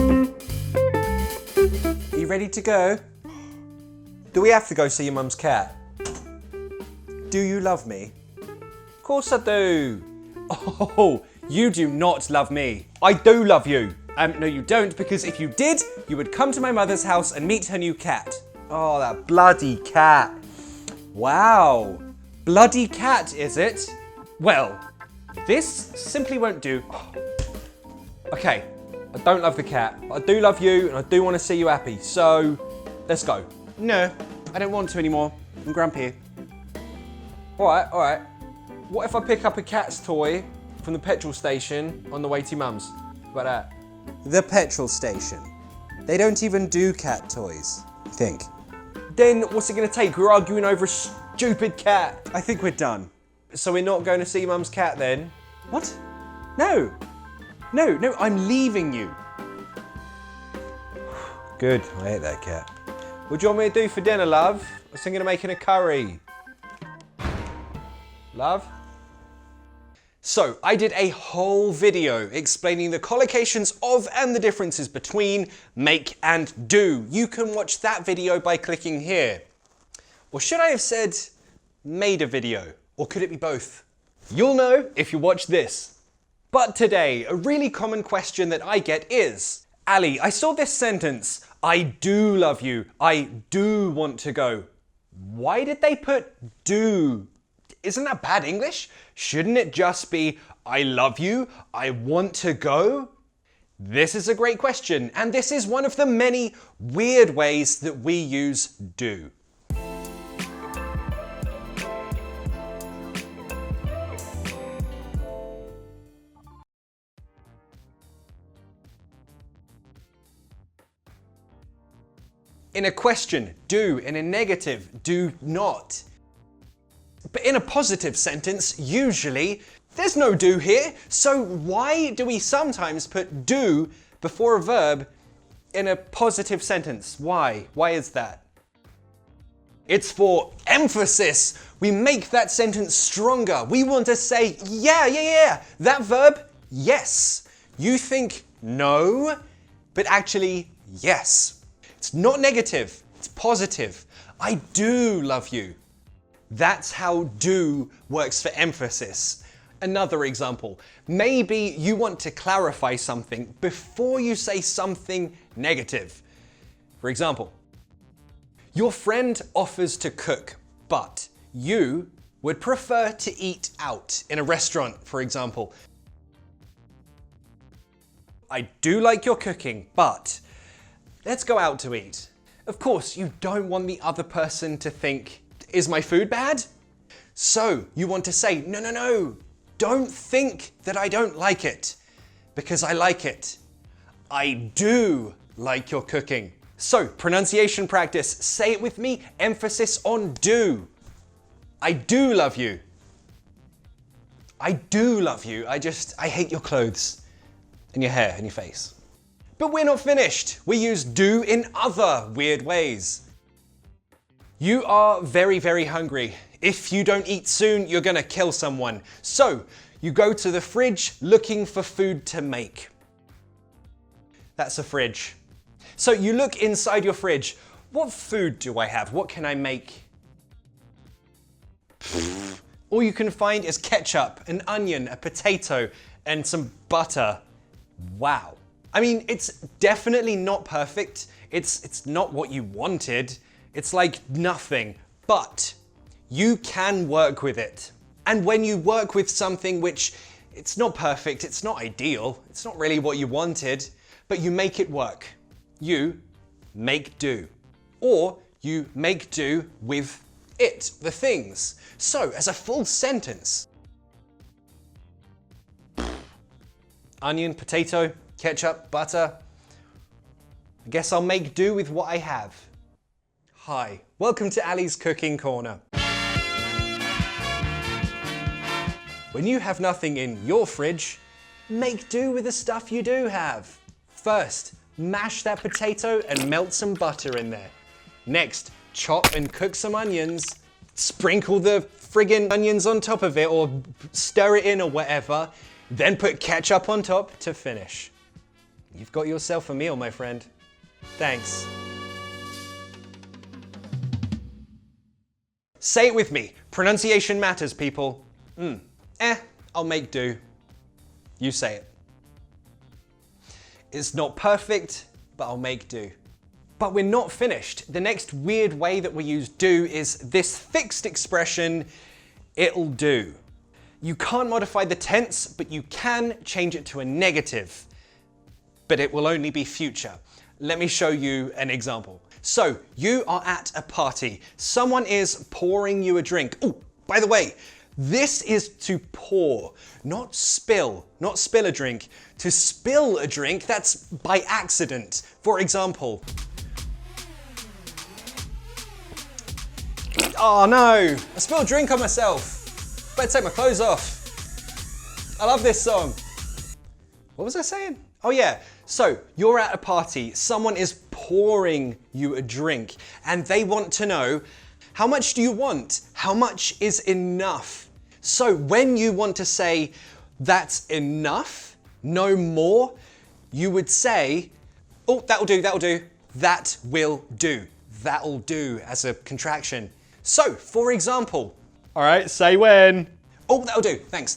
Are you ready to go? Do we have to go see your mum's cat? Do you love me? Of course I do. Oh, you do not love me. I do love you. No, you don't, because if you did, you would come to my mother's house and meet her new cat. Oh, that bloody cat. Wow. Bloody cat, is it? Well, this simply won't do. Okay, I don't love the cat, but I do love you and I do want to see you happy, so let's go. No, I don't want to anymore. I'm grumpy. Alright. What if I pick up a cat's toy from the petrol station on the way to mum's? How about that? The petrol station. They don't even do cat toys, I think. Then what's it going to take? We're arguing over a stupid cat. I think we're done. So we're not going to see mum's cat then? What? No, I'm leaving you. Good, I hate that cat. What do you want me to do for dinner, love? I was thinking of making a curry. Love? So, I did a whole video explaining the collocations of and the differences between make and do. You can watch that video by clicking here. Or should I have said made a video? Or could it be both? You'll know if you watch this. But today, a really common question that I get is, Ali, I saw this sentence, I do love you, I do want to go. Why did they put do? Isn't that bad English? Shouldn't it just be, I love you, I want to go? This is a great question, and this is one of the many weird ways that we use do. In a question, do. In a negative, do not. But in a positive sentence, usually, there's no do here. So why do we sometimes put do before a verb in a positive sentence? Why? Why is that? It's for emphasis. We make that sentence stronger. We want to say, yeah. That verb, yes. You think no, but actually, yes. It's not negative, it's positive. I do love you. That's how do works for emphasis. Another example, maybe you want to clarify something before you say something negative. For example, your friend offers to cook, but you would prefer to eat out in a restaurant, for example. I do like your cooking, but let's go out to eat. Of course, you don't want the other person to think, is my food bad? So you want to say, no, don't think that I don't like it, because I like it. I do like your cooking. So pronunciation practice, say it with me, emphasis on do. I do love you. I do love you. I hate your clothes and your hair and your face. But we're not finished. We use do in other weird ways. You are very, very hungry. If you don't eat soon, you're gonna kill someone. So you go to the fridge looking for food to make. That's a fridge. So you look inside your fridge. What food do I have? What can I make? All you can find is ketchup, an onion, a potato, and some butter. Wow. I mean, it's definitely not perfect. It's not what you wanted. It's like nothing, but you can work with it. And when you work with something which it's not perfect, it's not ideal, it's not really what you wanted, but you make it work. You make do. Or you make do with it, the things. So, as a full sentence, onion, potato, ketchup, butter. I guess I'll make do with what I have. Hi, welcome to Ali's Cooking Corner. When you have nothing in your fridge, make do with the stuff you do have. First, mash that potato and melt some butter in there. Next, chop and cook some onions. Sprinkle the friggin' onions on top of it or stir it in or whatever. Then put ketchup on top to finish. You've got yourself a meal, my friend. Thanks. Say it with me. Pronunciation matters, people. I'll make do. You say it. It's not perfect, but I'll make do. But we're not finished. The next weird way that we use do is this fixed expression, it'll do. You can't modify the tense, but you can change it to a negative. But it will only be future. Let me show you an example. So, you are at a party. Someone is pouring you a drink. Oh, by the way, this is to pour, not spill a drink. To spill a drink, that's by accident. For example, oh no, I spilled drink on myself. Better take my clothes off. I love this song. What was I saying? Oh yeah, so you're at a party, someone is pouring you a drink and they want to know, how much do you want? How much is enough? So when you want to say, that's enough, no more, you would say, oh, that'll do, that will do, that'll do as a contraction. So, for example, all right, say when. Oh, that'll do, thanks.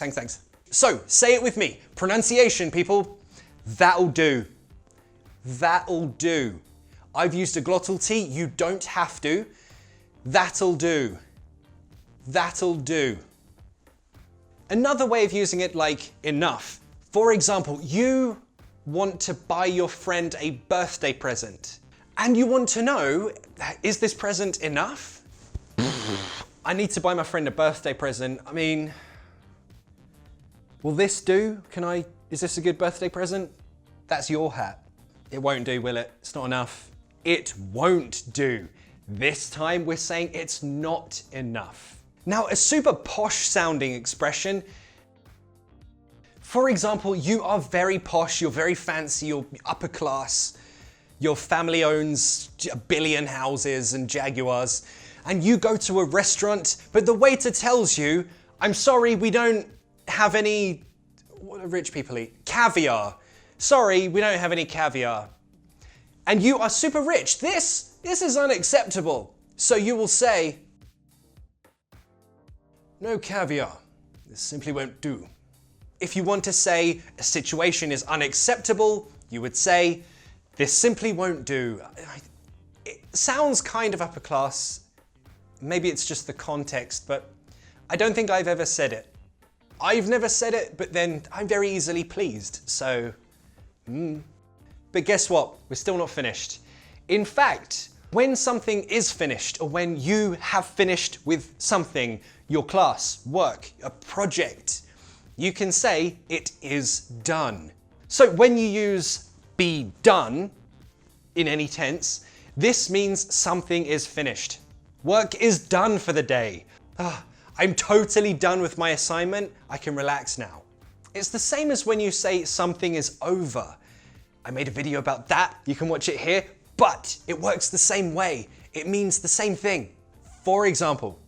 So, say it with me, pronunciation, people. That'll do. That'll do. I've used a glottal T, you don't have to. That'll do. That'll do. Another way of using it like enough. For example, you want to buy your friend a birthday present and you want to know, is this present enough? I need to buy my friend a birthday present. I mean, will this do? Is this a good birthday present? That's your hat. It won't do, will it? It's not enough. It won't do. This time we're saying it's not enough. Now, a super posh sounding expression. For example, you are very posh, you're very fancy, you're upper class, your family owns a billion houses and Jaguars, and you go to a restaurant, but the waiter tells you, I'm sorry, we don't have any, what do rich people eat? Caviar. Sorry, we don't have any caviar. And you are super rich. This is unacceptable. So you will say, no caviar. This simply won't do. If you want to say a situation is unacceptable, you would say, this simply won't do. It sounds kind of upper class. Maybe it's just the context, but I don't think I've ever said it. I've never said it, but then I'm very easily pleased, so, But guess what? We're still not finished. In fact, when something is finished, or when you have finished with something, your class, work, a project, you can say it is done. So when you use be done in any tense, this means something is finished. Work is done for the day. I'm totally done with my assignment. I can relax now. It's the same as when you say something is over. I made a video about that. You can watch it here, but it works the same way. It means the same thing. For example,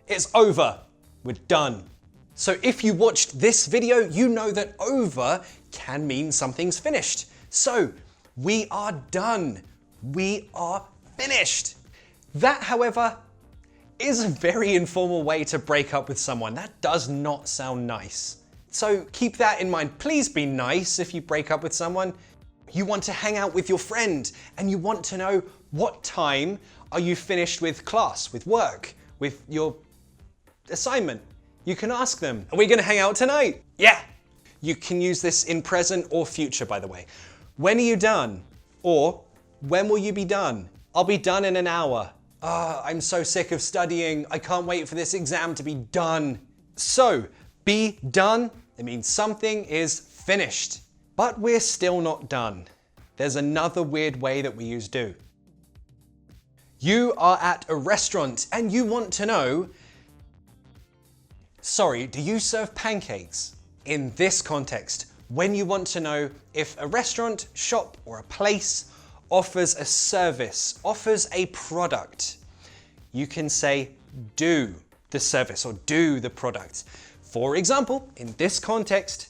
it's over. We're done. So if you watched this video, you know that over can mean something's finished. So we are done. We are finished. That, however, is a very informal way to break up with someone. That does not sound nice. So keep that in mind. Please be nice if you break up with someone. You want to hang out with your friend and you want to know what time are you finished with class, with work, with your assignment. You can ask them, are we gonna hang out tonight? Yeah. You can use this in present or future, by the way. When are you done? Or when will you be done? I'll be done in an hour. I'm so sick of studying. I can't wait for this exam to be done. So, be done, it means something is finished. But we're still not done. There's another weird way that we use do. You are at a restaurant and you want to know, sorry, do you serve pancakes? In this context, when you want to know if a restaurant, shop, or a place offers a service, offers a product, you can say do the service or do the product. For example, in this context,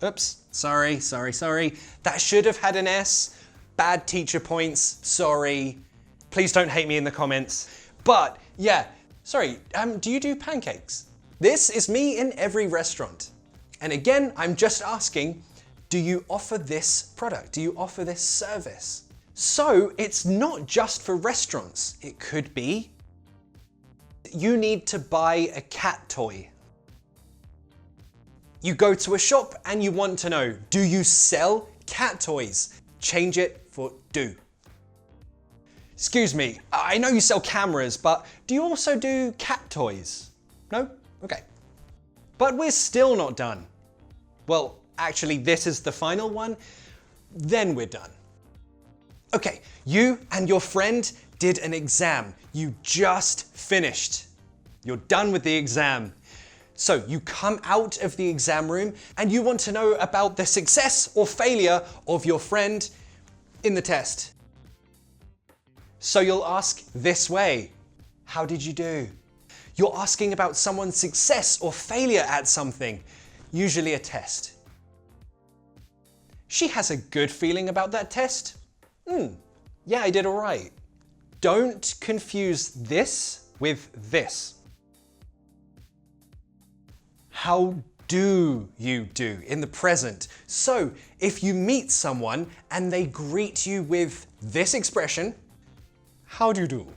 Oops, sorry. That should have had an S. Bad teacher points, sorry. Please don't hate me in the comments. But yeah, sorry, do you do pancakes? This is me in every restaurant. And again, I'm just asking, do you offer this product? Do you offer this service? So it's not just for restaurants. It could be you need to buy a cat toy. You go to a shop and you want to know, do you sell cat toys? Change it for do. Excuse me, I know you sell cameras, but do you also do cat toys? No? Okay. But we're still not done. Well, actually, this is the final one. Then we're done. Okay, you and your friend did an exam. You just finished. You're done with the exam. So you come out of the exam room and you want to know about the success or failure of your friend in the test. So you'll ask this way, how did you do? You're asking about someone's success or failure at something, usually a test. She has a good feeling about that test. Yeah, I did all right. Don't confuse this with this. How do you do in the present? So if you meet someone and they greet you with this expression, how do you do?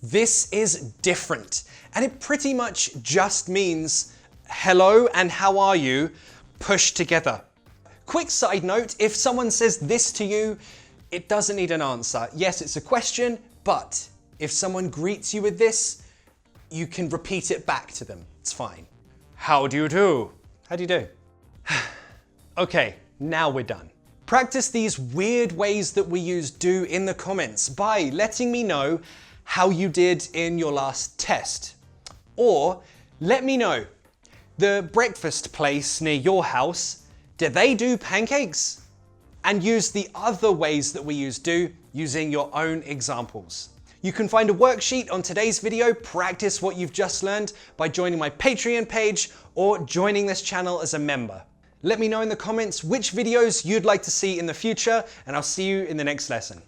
This is different, and it pretty much just means hello and how are you pushed together. Quick side note, if someone says this to you, it doesn't need an answer. Yes, it's a question, but if someone greets you with this, you can repeat it back to them. It's fine. How do you do? How do you do? Okay, now we're done. Practice these weird ways that we use do in the comments by letting me know how you did in your last test. Or let me know, the breakfast place near your house, do they do pancakes? And use the other ways that we use do using your own examples. You can find a worksheet on today's video, practice what you've just learned by joining my Patreon page or joining this channel as a member. Let me know in the comments which videos you'd like to see in the future, and I'll see you in the next lesson.